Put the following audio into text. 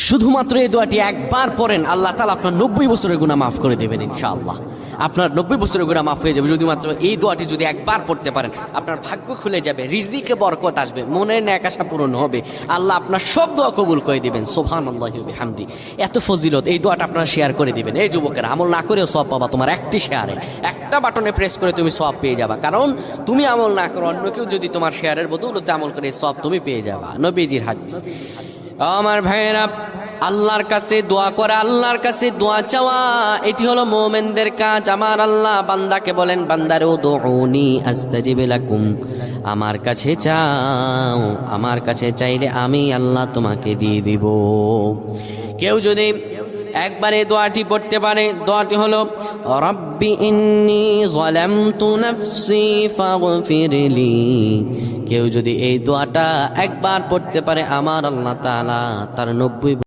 শুধুমাত্র এই দোয়াটি একবার পড়েন, আল্লাহ তাআলা আপনার 90 বছরের গুনাহ মাফ করে দেবেন ইনশাআল্লাহ। আপনার 90 বছরের গুনাহ মাফ হয়ে যাবে শুধুমাত্র এই দোয়াটি যদি একবার পড়তে পারেন। আপনার ভাগ্য খুলে যাবে, রিজিকে বরকত আসবে, মনের ন্যাক আশা পূরণ হবে, আল্লাহ আপনার সব দোয়া কবুল করে দিবেন। সুবহানাল্লাহি ওয়া বিহামদি। এত ফজিলত, এই দোয়াটা আপনারা শেয়ার করে দিবেন। এই যুবকেরা, আমল না করেও সওয়াব পাবা। তোমার একটি শেয়ারে, একটা বাটনে প্রেস করে তুমি সওয়াব পেয়ে যাবা। কারণ তুমি আমল না করো, অন্য কেউ যদি তোমার শেয়ারের বদৌলতে আমল করে, সওয়াব তুমি পেয়ে যাবা। নবীজির হাদিস। আমার ভাইয়েরা, আল্লাহর কাছে দোয়া করা, আল্লাহর কাছে দোয়া চাওয়া, এটি হলো মুমিনদের কাজ। আমার আল্লাহ বান্দাকে বলেন, বান্দারে উদউনি আস্তাজিব লাকুম, আমার কাছে চাও, আমার কাছে চাইলে আমি আল্লাহ তোমাকে দিয়ে দিব। কেউ যদি একবারে দোয়াটি পড়তে পারে, দোয়াটি হলো রব্বি ইন্নী যালামতু নাফসি ফাগফিরলি। কেউ যদি এই দোয়াটা একবার পড়তে পারে, আমার আল্লাহ তাআলা তার 90